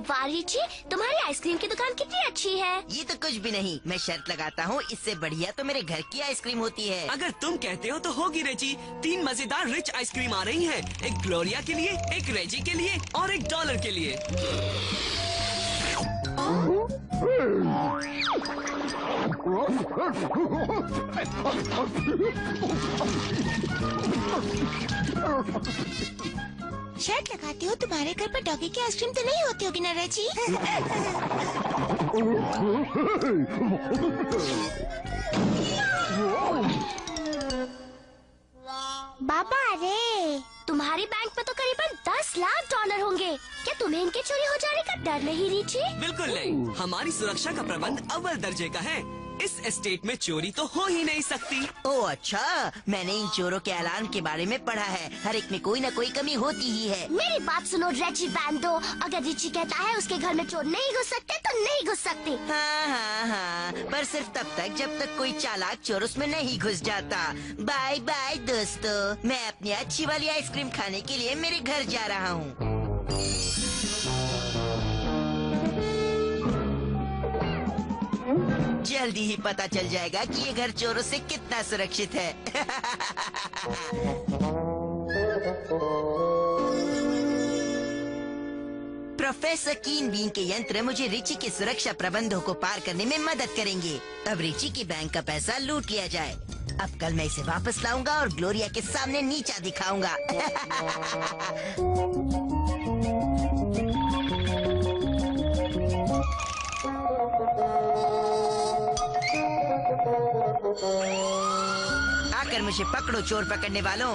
वाह रिची, तुम्हारी आइसक्रीम की दुकान कितनी अच्छी है। ये तो कुछ भी नहीं, मैं शर्त लगाता हूँ इससे बढ़िया तो मेरे घर की आइसक्रीम होती है। अगर तुम कहते हो तो होगी रेजी। 3 मजेदार रिच आइसक्रीम आ रही हैं। एक ग्लोरिया के लिए, एक रेजी के लिए और $1 के लिए। शर्त लगाती हो तुम्हारे घर पर डॉगी की आइसक्रीम तो नहीं होती होगी ना रेजी? बाबा रे, तुम्हारी बैंक में तो करीबन $10 लाख होंगे। क्या तुम्हें इनके चोरी हो जाने का डर नहीं रिची? बिल्कुल नहीं, हमारी सुरक्षा का प्रबंध अव्वल दर्जे का है। इस एस्टेट में चोरी तो हो ही नहीं सकती। ओह अच्छा, मैंने इन चोरों के ऐलान के बारे में पढ़ा है। हर एक में कोई न कोई कमी होती ही है। मेरी बात सुनो रेजी बैंडो, अगर रिची कहता है उसके घर में चोर नहीं घुस सकते तो नहीं घुस सकते। हाँ, पर सिर्फ तब तक जब तक कोई चालाक चोर उसमें नहीं घुस जाता। बाय बाय दोस्तों, मैं अपनी अच्छी वाली आइसक्रीम खाने के लिए मेरे घर जा रहा हूँ। जल्दी ही पता चल जाएगा कि ये घर चोरों से कितना सुरक्षित है। प्रोफेसर कीन बीन के यंत्र मुझे रिची के सुरक्षा प्रबंधों को पार करने में मदद करेंगे। अब रिची की बैंक का पैसा लूट लिया जाए। अब कल मैं इसे वापस लाऊंगा और ग्लोरिया के सामने नीचा दिखाऊंगा। आकर मुझे पकड़ो चोर पकड़ने वालों।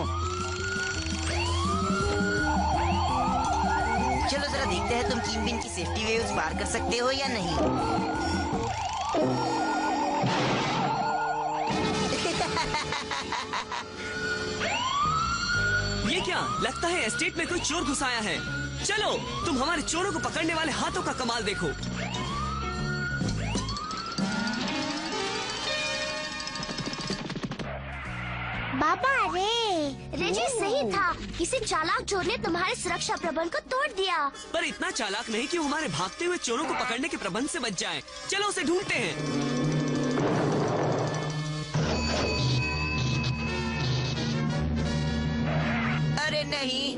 चलो जरा देखते हैं तुम कीन बीन की सेफ्टी वेव्स पार कर सकते हो या नहीं। ये क्या लगता है एस्टेट में कोई चोर घुस आया है। चलो तुम हमारे चोरों को पकड़ने वाले हाथों का कमाल देखो। बाबा रे, रेजी सही था, किसी चालाक चोर ने तुम्हारे सुरक्षा प्रबंध को तोड़ दिया। पर इतना चालाक नहीं कि वो हमारे भागते हुए चोरों को पकड़ने के प्रबंध से बच जाए। चलो उसे ढूंढते हैं। अरे नहीं,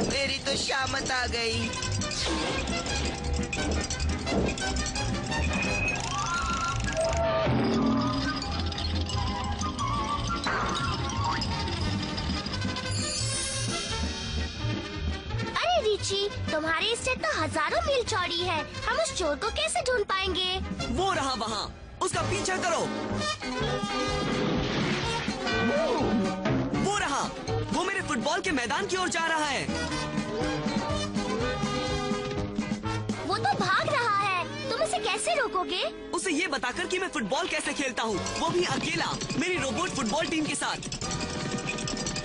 मेरी तो शामत आ गई। अरे रिची, तुम्हारी स्टेट तो हजारों मील चौड़ी है, हम उस चोर को कैसे ढूंढ पाएंगे? वो रहा वहाँ, उसका पीछा करो। वो रहा, वो मेरे फुटबॉल के मैदान की ओर जा रहा है। वो तो भाग रहा है, तुम उसे कैसे रोकोगे? उसे ये बताकर कि मैं फुटबॉल कैसे खेलता हूँ, वो भी अकेला, मेरी रोबोट फुटबॉल टीम के साथ।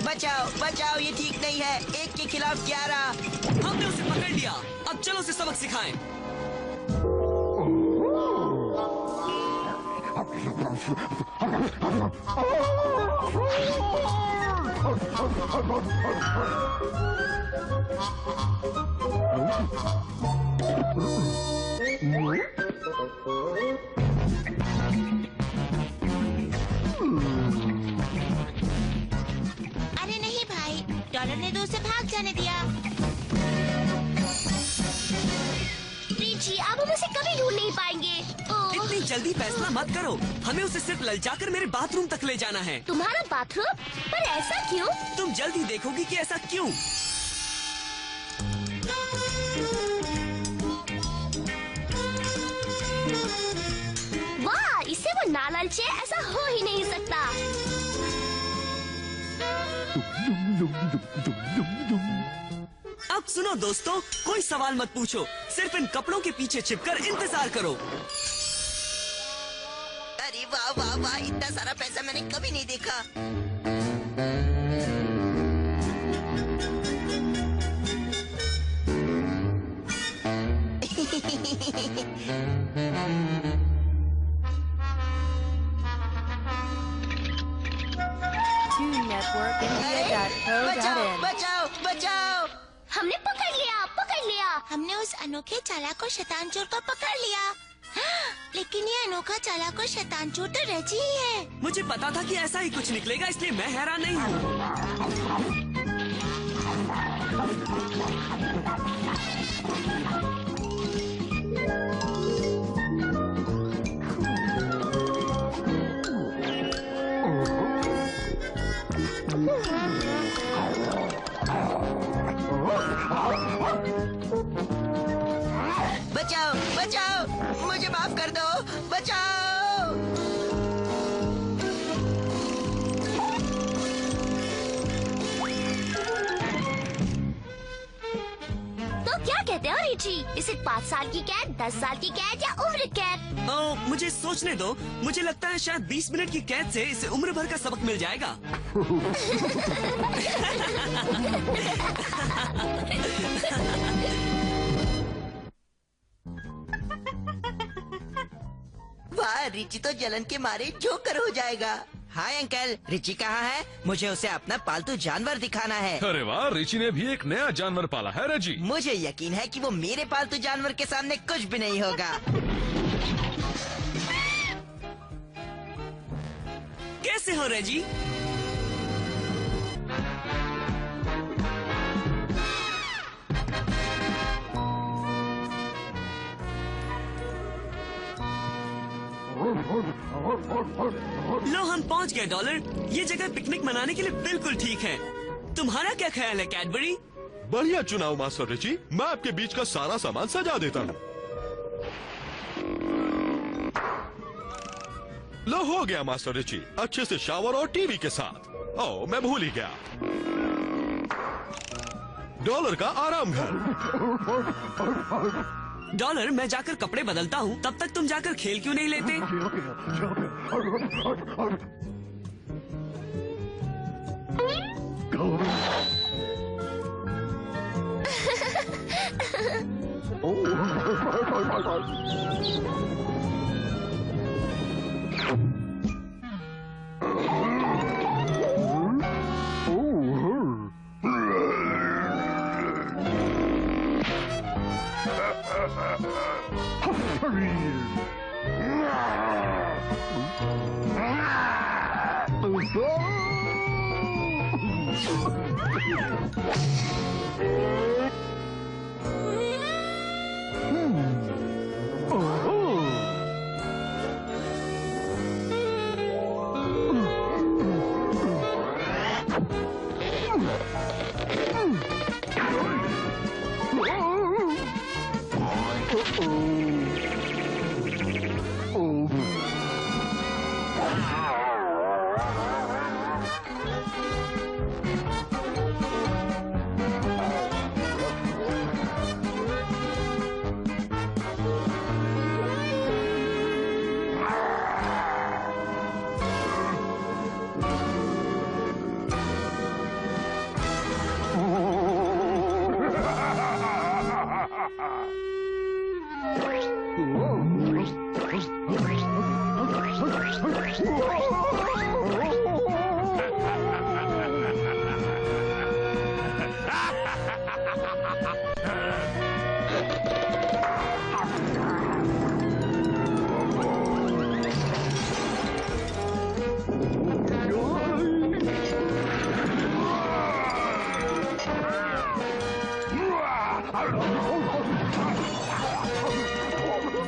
बचाओ बचाओ, ये ठीक नहीं है। 1 के खिलाफ 11। हमने उसे पकड़ लिया, अब चलो उसे सबक सिखाएं। अरे नहीं भाई, डॉलर ने तो उसे भाग जाने दिया। रिची, अब हम उसे कभी ढूंढ नहीं पाएंगे। इतनी जल्दी फैसला मत करो, हमें उसे सिर्फ ललचाकर मेरे बाथरूम तक ले जाना है। तुम्हारा बाथरूम? पर ऐसा क्यों? तुम जल्दी देखोगी कि ऐसा क्यों। वाह, इससे वो ना ललचे, ऐसा हो ही नहीं सकता। अब सुनो दोस्तों, कोई सवाल मत पूछो, सिर्फ इन कपड़ों के पीछे छिपकर इंतजार करो। अरे वाह वाह वाह, इतना सारा पैसा मैंने कभी नहीं देखा। बचाओ बचाओ बचाओ। हमने पकड़ लिया। हमने उस अनोखे चालाक और शैतान चोर को पकड़ लिया। हाँ, लेकिन ये अनोखा चालाक और शैतान चोर तो रजी ही है। मुझे पता था कि ऐसा ही कुछ निकलेगा, इसलिए मैं हैरान नहीं हूँ। बचाओ बचाओ, मुझे माफ कर दो, बचाओ। तो क्या कहते हो रिची? इसे 5 साल की कैद, 10 साल की कैद या उम्र कैद? मुझे सोचने दो। मुझे लगता है शायद 20 मिनट की कैद से इसे उम्र भर का सबक मिल जाएगा। वाह, रिची तो जलन के मारे जोकर हो जाएगा। हाय अंकल, रिची कहाँ है? मुझे उसे अपना पालतू जानवर दिखाना है। अरे वाह, रिची ने भी एक नया जानवर पाला है रजी। मुझे यकीन है कि वो मेरे पालतू जानवर के सामने कुछ भी नहीं होगा। कैसे हो रेजी? लो, हम पहुंच गए डॉलर। ये जगह पिकनिक मनाने के लिए बिल्कुल ठीक है। तुम्हारा क्या ख्याल है कैडबरी? बढ़िया चुनाव मास्टर रिची। मैं आपके बीच का सारा सामान सजा देता हूँ। लो, हो गया मास्टर रिची, अच्छे से शावर और टीवी के साथ। ओह, मैं भूल ही गया। डॉलर का आराम घर। डॉलर, मैं जाकर कपड़े बदलता हूँ, तब तक तुम जाकर खेल क्यों नहीं लेते?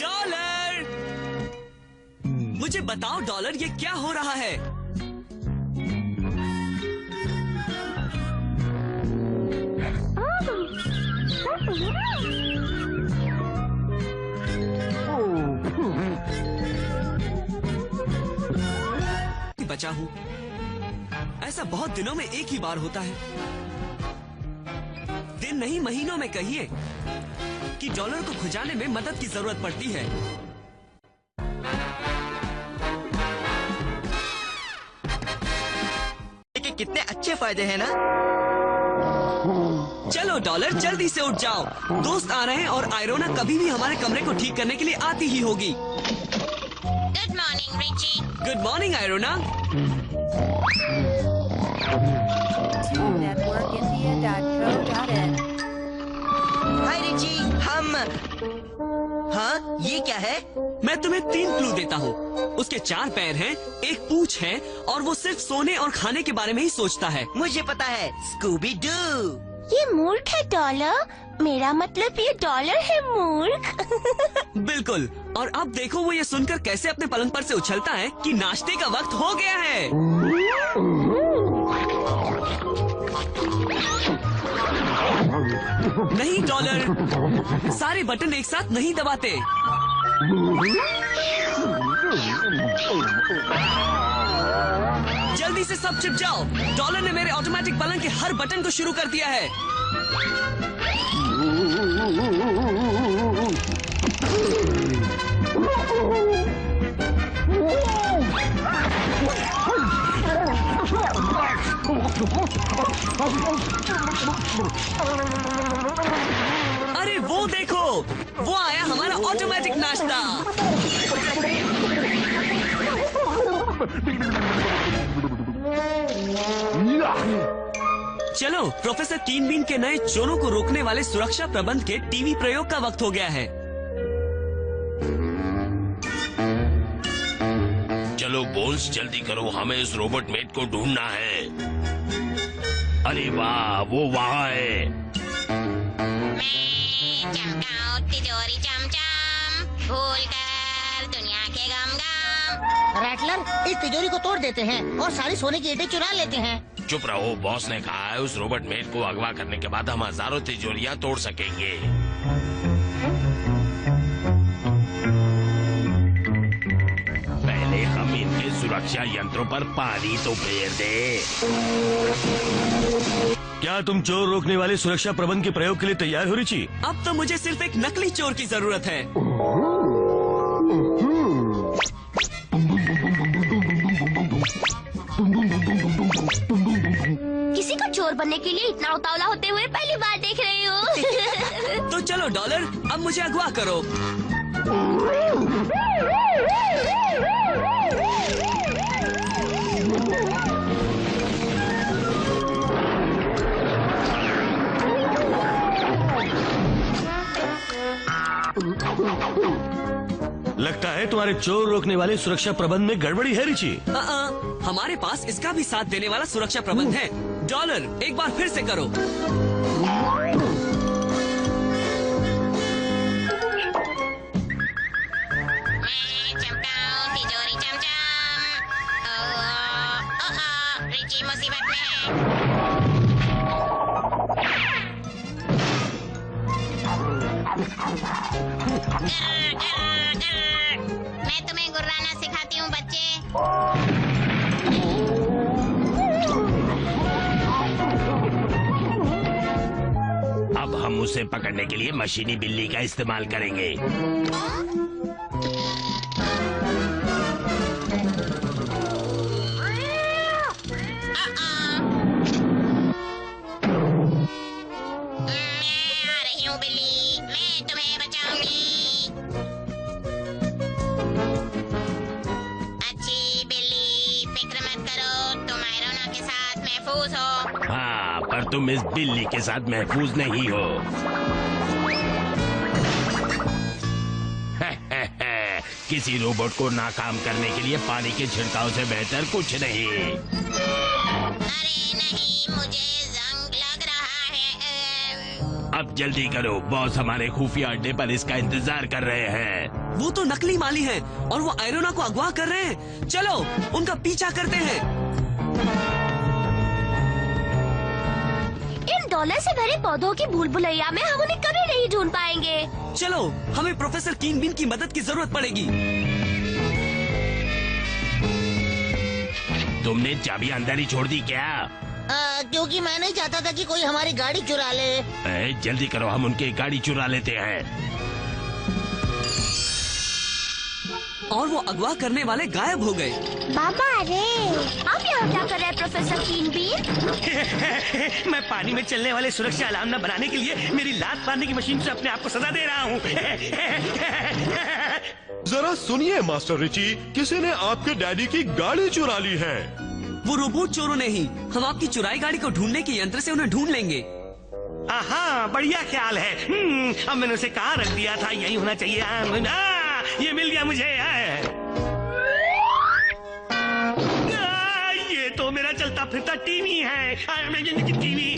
डॉलर, मुझे बताओ डॉलर, ये क्या हो रहा है? बचा हूँ। ऐसा बहुत दिनों में एक ही बार होता है। दिन नहीं, महीनों में कहिए कि डॉलर को खुजाने में मदद की जरूरत पड़ती है। के कितने अच्छे फायदे हैं ना। चलो डॉलर, जल्दी से उठ जाओ। दोस्त आ रहे हैं और आयरोना कभी भी हमारे कमरे को ठीक करने के लिए आती ही होगी। Good morning morning Richie. Good morning आयरोना। networkindia.co.in हाय रिची, हम हाँ ये क्या है? मैं तुम्हें 3 क्लू देता हूँ। उसके 4 पैर हैं, एक पूंछ है और वो सिर्फ सोने और खाने के बारे में ही सोचता है। मुझे पता है, स्कूबी डू। ये मूर्ख है डॉलर। मेरा मतलब ये डॉलर है मूर्ख। बिल्कुल। और अब देखो वो ये सुनकर कैसे अपने पलंग पर से उछलता है कि नाश्ते का वक्त हो गया है। नहीं डॉलर, सारे बटन एक साथ नहीं दबाते। जल्दी से सब चिप जाओ। डॉलर ने मेरे ऑटोमेटिक पलंग के हर बटन को शुरू कर दिया है। अरे वो देखो, वो आया हमारा ऑटोमेटिक नाश्ता। चलो, प्रोफेसर टीन बीन के नए चोरों को रोकने वाले सुरक्षा प्रबंध के टीवी प्रयोग का वक्त हो गया है। चलो बोन्स, जल्दी करो, हमें इस रोबोट मेट को ढूंढना है। अरे वाह, वो वहाँ है। मैं चमकाऊं तिजोरी चमचम, भूल कर दुनिया के गम गम। रैटलर, इस तिजोरी को तोड़ देते हैं और सारी सोने की ईंटें चुरा लेते हैं। चुप रहो, बॉस ने कहा है उस रोबोट मेट को अगवा करने के बाद हम हजारों तिजोरियां तोड़ सकेंगे। पहले हम इनके सुरक्षा यंत्रों पर पानी तो फेर दे। क्या तुम चोर रोकने वाले सुरक्षा प्रबंध के प्रयोग के लिए तैयार हो रिची? अब तो मुझे सिर्फ एक नकली चोर की जरूरत है। किसी को चोर बनने के लिए इतना उतावला होते हुए पहली बार देख रही हूँ। तो चलो डॉलर, अब मुझे अगवा करो। लगता है तुम्हारे चोर रोकने वाले सुरक्षा प्रबंध में गड़बड़ी है रिची। हमारे पास इसका भी साथ देने वाला सुरक्षा प्रबंध है। डॉलर, एक बार फिर से करो। मैं चमकाऊं तिजोरी चमचम। रिची मुसीबत में है। मैं तुम्हें गुर्राना सिखाती हूँ बच्चे। अब हम उसे पकड़ने के लिए मशीनी बिल्ली का इस्तेमाल करेंगे। बिल्ली, मैं तुम्हें बचाऊंगी। अच्छी बिल्ली, फिक्र मत करो, तुम आयरोना के साथ महफूज हो। हाँ, पर तुम इस बिल्ली के साथ महफूज नहीं हो। किसी रोबोट को नाकाम करने के लिए पानी के छिड़काव से बेहतर कुछ नहीं। अरे नहीं, मुझे जंग लग रहा है। अब जल्दी करो, बॉस हमारे खुफिया अड्डे पर इसका इंतजार कर रहे हैं। वो तो नकली माली हैं और वो आयरोना को अगवा कर रहे हैं। चलो, उनका पीछा करते हैं। इन डॉलर से भरे पौधों की भूल भुलैया में हम उन्हें कभी नहीं ढूंढ पाएंगे। चलो, हमें प्रोफेसर कीन बीन की मदद की जरूरत पड़ेगी। तुमने चाबी अंदर ही छोड़ दी क्या? क्योंकि मैं नहीं चाहता था कि कोई हमारी गाड़ी चुरा ले। जल्दी करो, हम उनकी गाड़ी चुरा लेते हैं। और वो अगवा करने वाले गायब हो गए। बाबा रे, आप यहाँ क्या कर रहे हैं प्रोफेसर कीन बीन? मैं पानी में चलने वाले सुरक्षा अलार्म न बनाने के लिए मेरी लात मारने की मशीन से अपने आप को सजा दे रहा हूँ। जरा सुनिए मास्टर रिची, किसी ने आपके डैडी की गाड़ी चुरा ली है। वो रोबोट चोरों ने ही। हम आपकी चुराई गाड़ी को ढूंढने के यंत्र से उन्हें ढूंढ लेंगे। हाँ, बढ़िया ख्याल है। अब मैंने उसे कहाँ रख दिया था, यही होना चाहिए। ये मिल गया मुझे। ये तो मेरा चलता फिरता टीवी है। टीवी।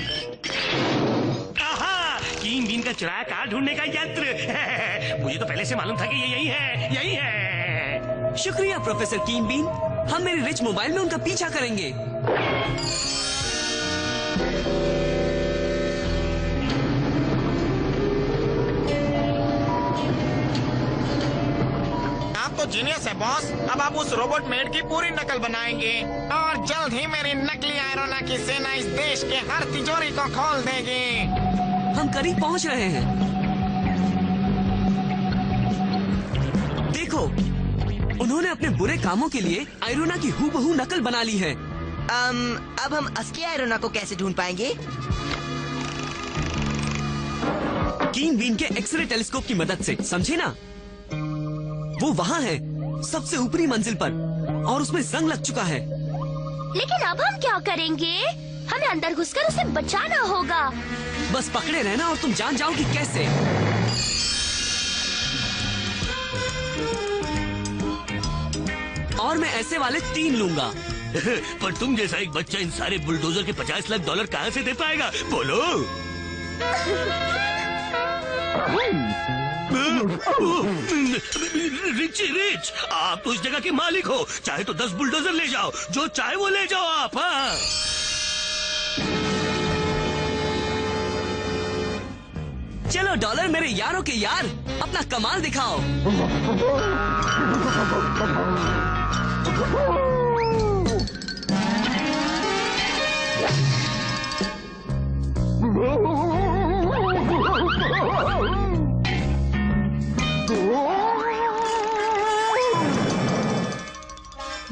कीन बीन का चुराया कार ढूंढने का यंत्र। मुझे तो पहले से मालूम था कि ये यही है, यही है। शुक्रिया प्रोफेसर कीन बीन। हम मेरे रिच मोबाइल में उनका पीछा करेंगे। आप तो जीनियस है बॉस। अब आप उस रोबोट मेड की पूरी नकल बनाएंगे और जल्द ही मेरी नकली आयरोना की सेना इस देश के हर तिजोरी को खोल देगी। हम करीब पहुंच रहे हैं। देखो, उन्होंने अपने बुरे कामों के लिए आयरोना की हूबहू नकल बना ली है। अब हम असली आयरोना को कैसे ढूंढ पाएंगे? कीन बीन के एक्सरे टेलीस्कोप की मदद से, समझे ना? वो वहाँ है, सबसे ऊपरी मंजिल पर, और उसमें जंग लग चुका है। लेकिन अब हम क्या करेंगे? हमें अंदर घुसकर उसे बचाना होगा। बस पकड़े रहना और तुम जान जाओगी कैसे। और मैं ऐसे वाले 3 लूंगा। पर तुम जैसा एक बच्चा इन सारे बुलडोजर के $50 लाख कहाँ से दे पाएगा? बोलो। रिच, आप तो इस जगह के मालिक हो। चाहे तो 10 बुलडोजर ले जाओ, जो चाहे वो ले जाओ आप। हाँ, चलो डॉलर मेरे यारों के यार, अपना कमाल दिखाओ।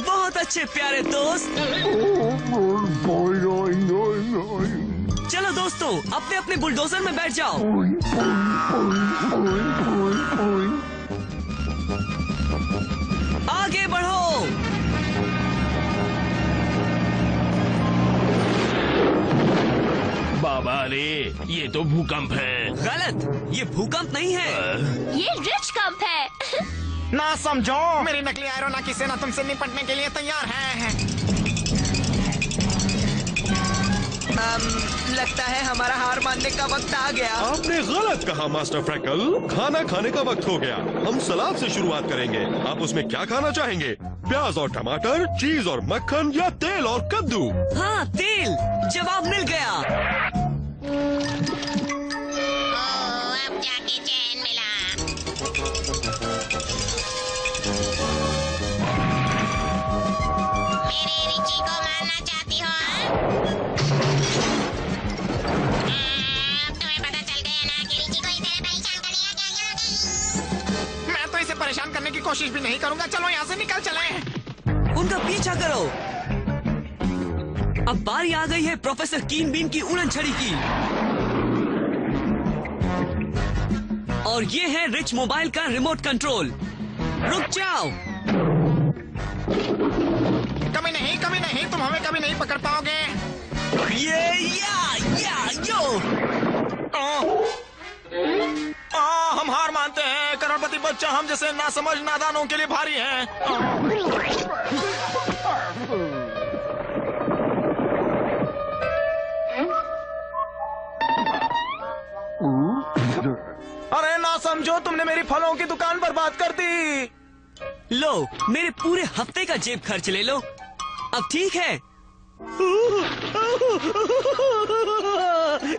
बहुत अच्छे प्यारे दोस्त। चलो दोस्तों, अपने अपने बुलडोजर में बैठ जाओ। आगे बढ़ो। बाबा रे, ये तो भूकंप है। गलत, ये भूकंप नहीं है, ये रिच कंप है। ना समझो, मेरी नकली आयरोना की सेना तुमसे निपटने के लिए तैयार है। लगता है हमारा हार मानने का वक्त आ गया। आपने गलत कहा मास्टर फ्रैकल, खाना खाने का वक्त हो गया। हम सलाद से शुरुआत करेंगे। आप उसमें क्या खाना चाहेंगे? प्याज और टमाटर, चीज और मक्खन, या तेल और कद्दू? हाँ, तेल। जवाब मिल गया। अब जाके चैन मिला। मेरे रिची को मारना चाहती हो? तुम्हें पता चल गया ना कि रिची को इतना परेशान करेगा क्या? मैं तो इसे परेशान करने की कोशिश भी नहीं करूंगा। चलो यहाँ से निकल चले। उनका पीछा करो। अब बारी आ गई है प्रोफेसर कीन बीन की उड़न छड़ी की। और ये है रिच मोबाइल का रिमोट कंट्रोल। रुक जाओ। कभी नहीं, तुम हमें कभी नहीं पकड़ पाओगे। ये यो। हम हार मानते हैं। करोड़पति बच्चा हम जैसे नासमझ नादानों के लिए भारी है। अरे ना समझो, तुमने मेरी फलों की दुकान बर्बाद कर दी। लो, मेरे पूरे हफ्ते का जेब खर्च ले लो। अब ठीक है।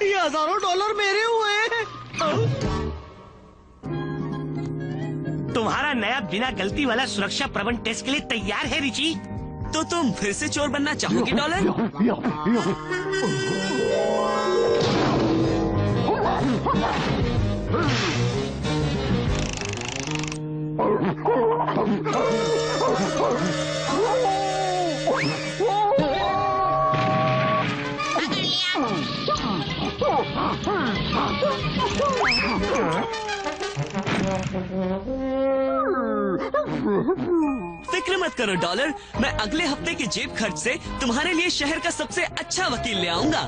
ये $1000 मेरे हुए। तुम्हारा नया बिना गलती वाला सुरक्षा प्रबंध टेस्ट के लिए तैयार है रिची? तो तुम फिर से चोर बनना चाहोगे डॉलर? फिक्र मत करो डॉलर, मैं अगले हफ्ते के जेब खर्च से तुम्हारे लिए शहर का सबसे अच्छा वकील ले आऊंगा।